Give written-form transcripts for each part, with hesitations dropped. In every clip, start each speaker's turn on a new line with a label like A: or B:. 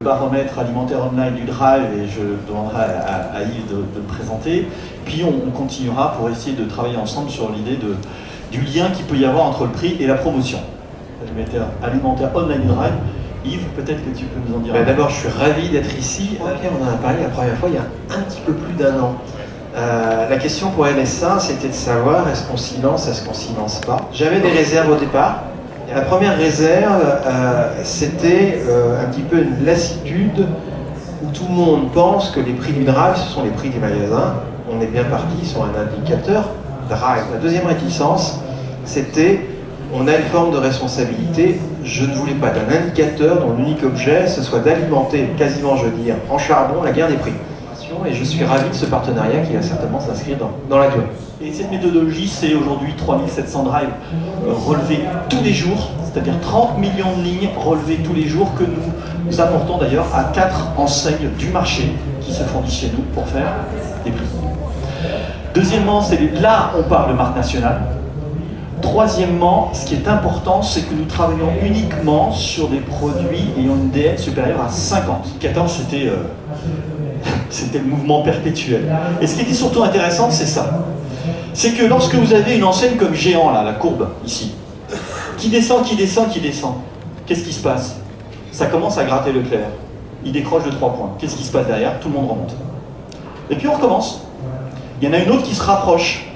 A: Le baromètre alimentaire online du Drive, et je demanderai à Yves de le présenter. Puis on continuera pour essayer de travailler ensemble sur l'idée du lien qu'il peut y avoir entre le prix et la promotion. Alimentaire online du Drive. Yves, peut-être que tu peux nous en dire.
B: D'abord, je suis ravi d'être ici. Pierre, on en a parlé la première fois il y a un petit peu plus d'1 an. La question pour MSA, c'était de savoir est-ce qu'on s'y lance, est-ce qu'on s'y lance pas. J'avais des réserves au départ. Et la première réserve, c'était un petit peu une lassitude où tout le monde pense que les prix du Drive, ce sont les prix des magasins. On est bien parti sur un indicateur Drive. La deuxième réticence, c'était on a une forme de responsabilité. Je ne voulais pas d'un indicateur dont l'unique objet, ce soit d'alimenter, quasiment je veux dire, en charbon, la guerre des prix. Et je suis ravi de ce partenariat qui va certainement s'inscrire dans la durée.
A: Et cette méthodologie, c'est aujourd'hui 3700 drives relevés tous les jours, c'est-à-dire 30 millions de lignes relevées tous les jours que nous apportons d'ailleurs à 4 enseignes du marché qui se fournissent chez nous pour faire des prix. Deuxièmement, là on parle de marque nationale. Troisièmement, ce qui est important, c'est que nous travaillons uniquement sur des produits ayant une DN supérieure à 50. 14, c'était le mouvement perpétuel. Et ce qui était surtout intéressant, c'est ça. C'est que lorsque vous avez une enseigne comme Géant, là, la courbe, ici, qui descend, qu'est-ce qui se passe? Ça commence à gratter Leclerc. Il décroche de 3 points. Qu'est-ce qui se passe derrière? Tout le monde remonte. Et puis on recommence. Il y en a une autre qui se rapproche.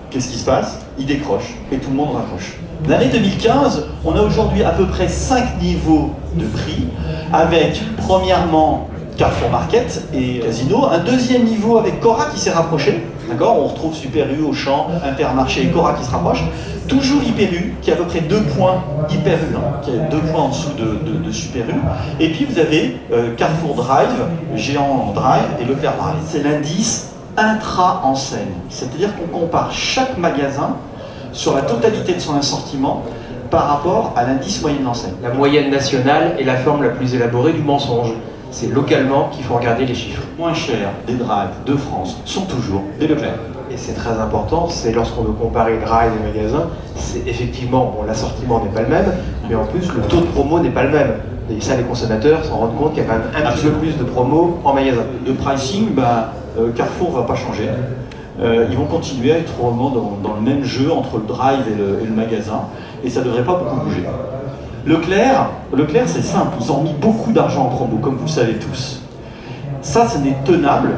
A: Qu'est-ce qui se passe? Il décroche. Et tout le monde raccroche. L'année 2015, on a aujourd'hui à peu près 5 niveaux de prix, avec, premièrement, Carrefour Market et Casino. Un deuxième niveau avec Cora qui s'est rapproché. D'accord, on retrouve Super U, Auchan, Intermarché et Cora qui se rapprochent. Toujours Hyper U, qui a à peu près 2 points Hyper U, qui a 2 points en dessous de Super U. Et puis vous avez Carrefour Drive, Géant Drive et Leclerc Drive. C'est l'indice intra-enseigne. C'est-à-dire qu'on compare chaque magasin sur la totalité de son assortiment par rapport à l'indice moyen de l'enseigne.
B: La moyenne nationale est la forme la plus élaborée du mensonge. C'est localement qu'il faut regarder les chiffres.
A: Moins cher des Drive de France sont toujours des Leclerc.
B: Et c'est très important, c'est lorsqu'on veut comparer Drive et magasins, c'est effectivement, bon, l'assortiment n'est pas le même, mais en plus le taux de promo n'est pas le même. Et ça, les consommateurs s'en rendent compte qu'il y a quand même un petit peu plus de promo en magasin.
A: Le pricing, Carrefour ne va pas changer. Ils vont continuer à être probablement dans le même jeu entre le Drive et le magasin, et ça ne devrait pas beaucoup bouger. Leclerc, c'est simple, ils ont mis beaucoup d'argent en promo, comme vous le savez tous. Ça, ce n'est tenable,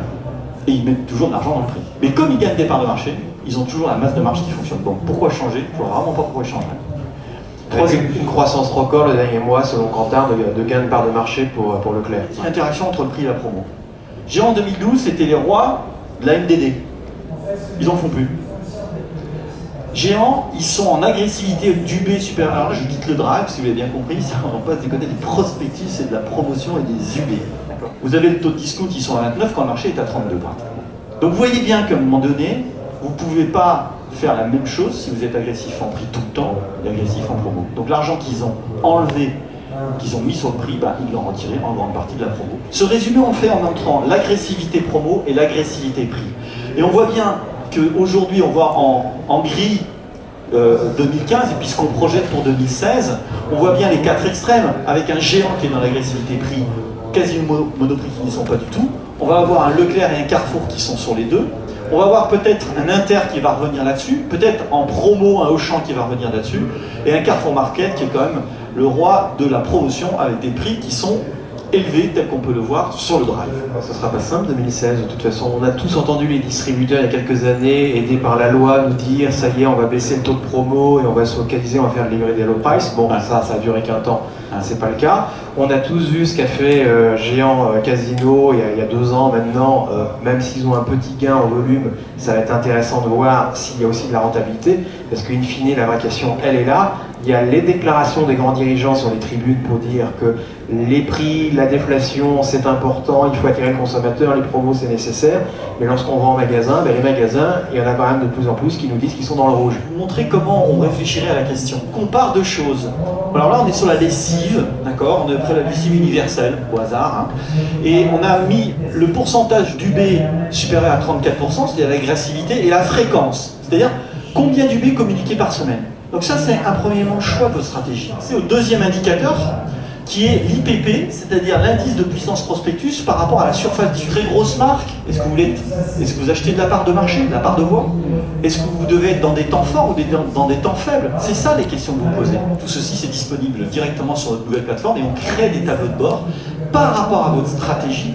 A: et ils mettent toujours de l'argent dans le prix. Mais comme ils gagnent des parts de marché, ils ont toujours la masse de marge qui fonctionne. Donc pourquoi changer? Je ne vois vraiment pas pourquoi ils changeraient.
B: Une croissance record le dernier mois, selon Kantar, de gain de part de marché pour Leclerc.
A: L'interaction entre le prix et la promo. Géant en 2012, c'était les rois de la MDD. Ils n'en font plus. Géant, ils sont en agressivité du B supérieur. Alors là, je quitte le Drive, si vous l'avez bien compris, on passe du côté des prospectus et de la promotion et des UB. Vous avez le taux de discount, ils sont à 29 quand le marché est à 32 points. Donc vous voyez bien qu'à un moment donné, vous ne pouvez pas faire la même chose si vous êtes agressif en prix tout le temps et agressif en promo. Donc l'argent qu'ils ont enlevé, qu'ils ont mis sur le prix, ils l'ont retiré en grande partie de la promo. Ce résumé, on le fait en montrant l'agressivité promo et l'agressivité prix. Et on voit bien qu'aujourd'hui, on voit en gris 2015, et puis ce qu'on projette pour 2016, on voit bien les 4 extrêmes, avec un Géant qui est dans l'agressivité prix, quasi monoprix qui n'y sont pas du tout. On va avoir un Leclerc et un Carrefour qui sont sur les deux. On va avoir peut-être un Inter qui va revenir là-dessus, peut-être en promo un Auchan qui va revenir là-dessus, et un Carrefour Market qui est quand même le roi de la promotion avec des prix qui sont élevés tel qu'on peut le voir sur le Drive.
B: Ce ne sera pas simple 2016, de toute façon. On a tous entendu les distributeurs il y a quelques années, aidés par la loi, nous dire ça y est, on va baisser le taux de promo et on va se focaliser, on va faire livrer des low price. Bon, ça a duré qu'un temps, c'est pas le cas. On a tous vu ce qu'a fait Géant Casino il y a 2 ans maintenant, même s'ils ont un petit gain en volume, ça va être intéressant de voir s'il y a aussi de la rentabilité, parce qu'in fine, la vraie question, elle est là. Il y a les déclarations des grands dirigeants sur les tribunes pour dire que les prix, la déflation, c'est important, il faut attirer le consommateur, les promos, c'est nécessaire. Mais lorsqu'on va en magasin, les magasins, il y en a quand même de plus en plus qui nous disent qu'ils sont dans le rouge.
A: Vous montrer comment on réfléchirait à la question. Compare 2 choses. Alors là, on est sur la lessive, d'accord? On est près de la lessive universelle, au hasard. Et on a mis le pourcentage d'UB supérieur à 34%, c'est-à-dire l'agressivité, et la fréquence, c'est-à-dire combien d'UB communiqué par semaine. Donc ça, c'est un premier choix de votre stratégie. C'est au deuxième indicateur, qui est l'IPP, c'est-à-dire l'indice de puissance prospectus par rapport à la surface d'une très grosse marque. Est-ce que vous achetez de la part de marché, de la part de voix? Est-ce que vous devez être dans des temps forts ou dans des temps faibles? C'est ça les questions que vous posez. Tout ceci, c'est disponible directement sur notre nouvelle plateforme et on crée des tableaux de bord par rapport à votre stratégie.